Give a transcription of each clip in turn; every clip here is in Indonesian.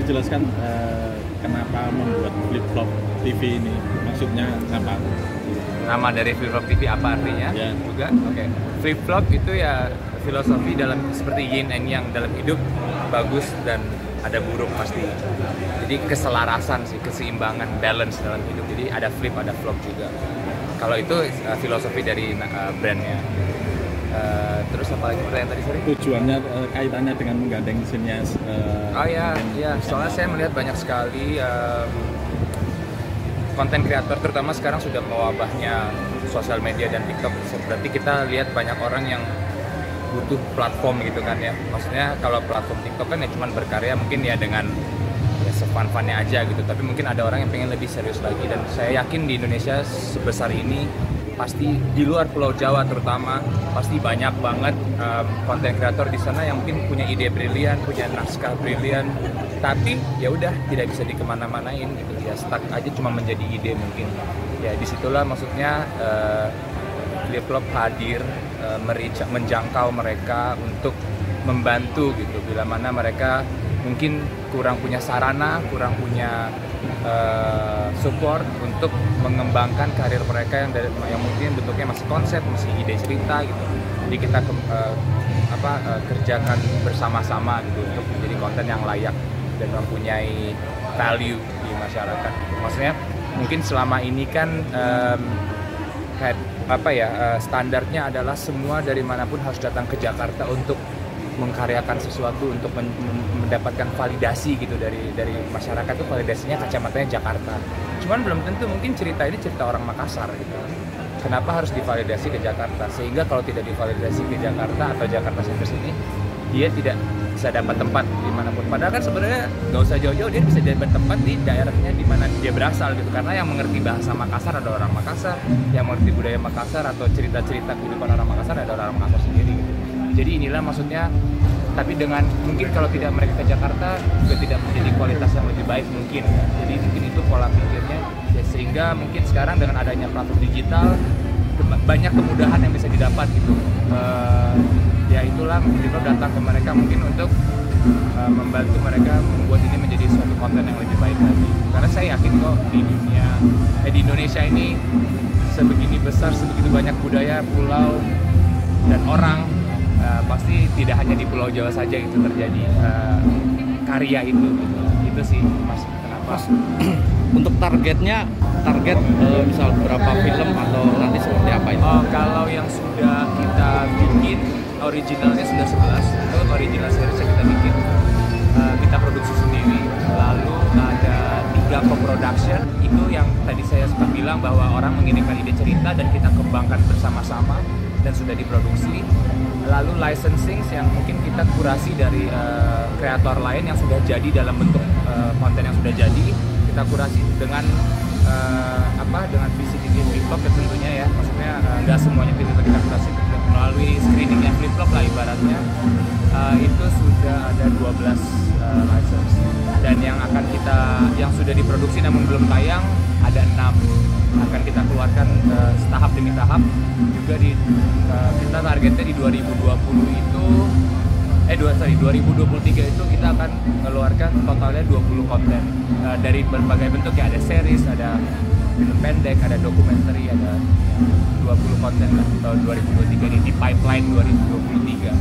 Jelaskan kenapa membuat Flip Flop TV ini, maksudnya apa? Nama dari Flip Flop TV apa artinya? Ya. Juga, oke. Flip Flop itu ya filosofi dalam seperti yin and yang dalam hidup, bagus dan ada buruk pasti. Jadi keselarasan sih, keseimbangan, balance dalam hidup. Jadi ada flip, ada flop juga. Kalau itu filosofi dari brandnya. Terus apa lagi pertanyaan tadi, sorry? Tujuannya kaitannya dengan menggandeng sinias. Oh ya, soalnya saya melihat banyak sekali konten kreator, terutama sekarang sudah mewabahnya sosial media dan TikTok. Berarti kita lihat banyak orang yang butuh platform gitu kan ya. Maksudnya kalau platform TikTok kan ya cuma berkarya mungkin ya dengan ya sefun-funnya aja gitu. Tapi mungkin ada orang yang pengen lebih serius lagi, dan saya yakin di Indonesia sebesar ini pasti di luar Pulau Jawa terutama pasti banyak banget konten kreator di sana yang mungkin punya ide brilian, punya naskah brilian, tapi ya udah tidak bisa dikemana-manain gitu ya, stuck aja cuma menjadi ide mungkin. Ya disitulah maksudnya Flip Flop hadir menjangkau mereka untuk membantu gitu bila mana mereka mungkin kurang punya sarana, kurang punya support untuk mengembangkan karir mereka yang mungkin bentuknya masih konsep, masih ide cerita gitu. Jadi kita kerjakan bersama-sama gitu untuk menjadi konten yang layak dan mempunyai value di masyarakat. Maksudnya mungkin selama ini kan standarnya adalah semua dari manapun harus datang ke Jakarta untuk mengkaryakan sesuatu, untuk mendapatkan validasi gitu dari masyarakat. Itu validasinya kacamatanya Jakarta. Cuman belum tentu, mungkin cerita ini cerita orang Makassar gitu. Kenapa harus divalidasi ke Jakarta? Sehingga kalau tidak divalidasi ke Jakarta atau Jakarta sentris ini, dia tidak bisa dapat tempat dimanapun. Padahal kan sebenarnya nggak usah jauh-jauh, dia bisa dapat tempat di daerahnya di mana dia berasal gitu. Karena yang mengerti bahasa Makassar ada orang Makassar, yang mengerti budaya Makassar atau cerita-cerita kehidupan orang Makassar ada orang Makassar sendiri gitu. Jadi inilah maksudnya, tapi dengan mungkin kalau tidak mereka ke Jakarta juga tidak menjadi kualitas yang lebih baik mungkin. Jadi mungkin itu pola pikirnya ya, sehingga mungkin sekarang dengan adanya platform digital banyak kemudahan yang bisa didapat gitu. Ya itulah kita datang ke mereka mungkin untuk membantu mereka membuat ini menjadi suatu konten yang lebih baik lagi. Karena saya yakin kok di Indonesia ini sebegini besar, sebegitu banyak budaya, pulau dan orang. Pasti tidak hanya di Pulau Jawa saja itu terjadi karya itu gitu. Itu sih Mas, kenapa? Untuk target misal berapa film atau nanti seperti apa itu? Kalau yang sudah kita bikin originalnya sudah 11, itu original series yang kita bikin, kita produksi sendiri. Lalu ada 3 co-production, itu yang tadi saya sempat bilang bahwa orang mengirimkan ide cerita dan kita kembangkan bersama-sama dan sudah diproduksi. Lalu licensing yang mungkin kita kurasi dari kreator lain yang sudah jadi dalam bentuk konten yang sudah jadi, kita kurasi dengan dengan visi Flip Flop tentunya ya. Maksudnya nggak semuanya kita kurasi melalui screeningnya Flip Flop lah ibaratnya. Itu sudah ada 12 license, dan yang sudah diproduksi namun belum tayang ada 6, akan kita keluarkan tahap demi tahap. Juga kita targetnya di 2023 itu kita akan mengeluarkan totalnya 20 konten dari berbagai bentuk ya, ada series, ada film pendek, ada dokumenter, ada 20 konten lah tahun 2023 ini, di pipeline 2023.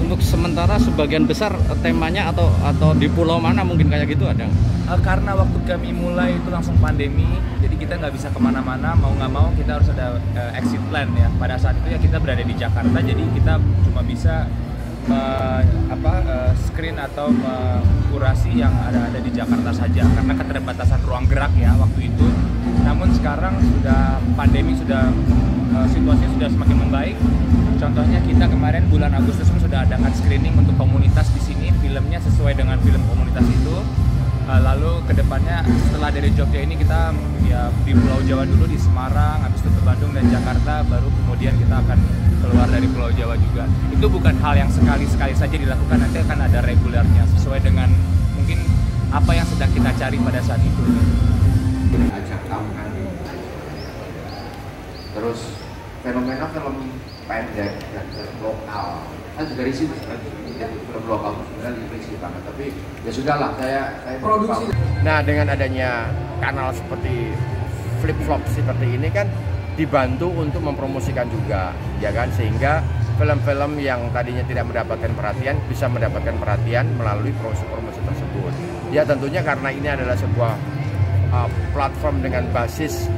Untuk sementara sebagian besar temanya atau di pulau mana mungkin kayak gitu ada? Karena waktu kami mulai itu langsung pandemi, jadi kita nggak bisa kemana-mana, mau nggak mau kita harus ada exit plan ya. Pada saat itu ya kita berada di Jakarta, jadi kita cuma bisa screen atau kurasi yang ada di Jakarta saja karena keterbatasan ruang gerak ya waktu itu. Namun sekarang sudah pandemi, situasinya sudah semakin membaik. Contohnya kita kemarin bulan Agustus sudah adakan screening untuk komunitas di sini, filmnya sesuai dengan film komunitas itu. Lalu kedepannya setelah dari Jogja ini kita ya di Pulau Jawa dulu, di Semarang, habis itu ke Bandung dan Jakarta, baru kemudian kita akan keluar dari Pulau Jawa juga. Itu bukan hal yang sekali-sekali saja dilakukan, nanti akan ada regulernya sesuai dengan mungkin apa yang sedang kita cari pada saat itu. Ajak kan. Terus fenomena film pendek dan film lokal saya juga risih film lokal sebenarnya risih banget, tapi ya sudahlah, saya produksi. Nah, dengan adanya kanal seperti Flip Flop seperti ini kan dibantu untuk mempromosikan juga, ya kan, sehingga film-film yang tadinya tidak mendapatkan perhatian bisa mendapatkan perhatian melalui promosi tersebut. Ya tentunya karena ini adalah sebuah platform dengan basis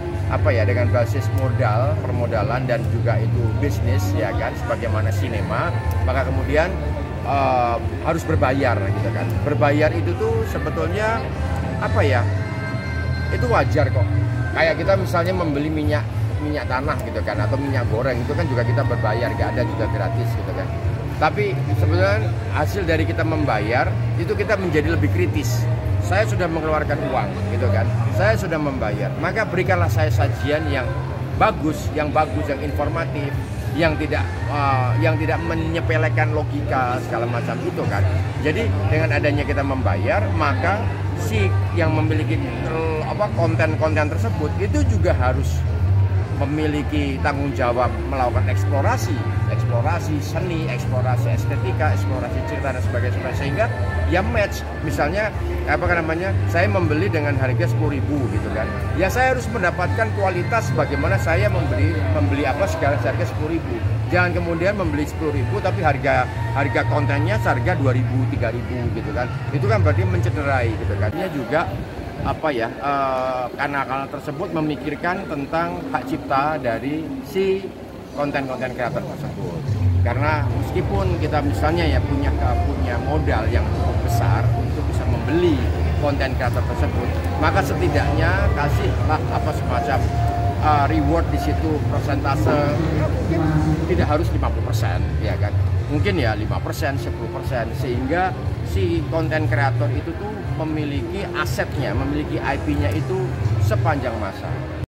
dengan basis modal, permodalan dan juga itu bisnis, ya kan, sebagaimana sinema, maka kemudian harus berbayar gitu kan. Berbayar itu tuh sebetulnya itu wajar kok. Kayak kita misalnya membeli minyak tanah gitu kan, atau minyak goreng itu kan juga kita berbayar, gak ada juga gratis gitu kan. Tapi sebenarnya hasil dari kita membayar itu kita menjadi lebih kritis. Saya sudah mengeluarkan uang gitu kan, saya sudah membayar, maka berikanlah saya sajian yang bagus, yang informatif, yang tidak menyepelekan logika segala macam itu kan. Jadi dengan adanya kita membayar, maka si yang memiliki konten-konten tersebut itu juga harus memiliki tanggung jawab melakukan eksplorasi seni, eksplorasi estetika, eksplorasi cerita dan sebagainya, sehingga ya match. Misalnya saya membeli dengan harga 10.000 gitu kan, ya saya harus mendapatkan kualitas bagaimana saya membeli segala harga 10.000. Jangan kemudian membeli 10.000 tapi harga kontennya seharga 2.000, 3.000 gitu kan. Itu kan berarti mencederai gitu kan. Ini juga kanal-kanal tersebut memikirkan tentang hak cipta dari si konten-konten kreator tersebut. Karena meskipun kita misalnya ya punya modal yang cukup besar untuk bisa membeli konten kreator tersebut, maka setidaknya kasihlah semacam reward di situ, persentase, ya mungkin tidak harus 50%, ya kan, mungkin ya 5%, 10%, sehingga si konten kreator itu tuh memiliki asetnya, memiliki IP-nya itu sepanjang masa.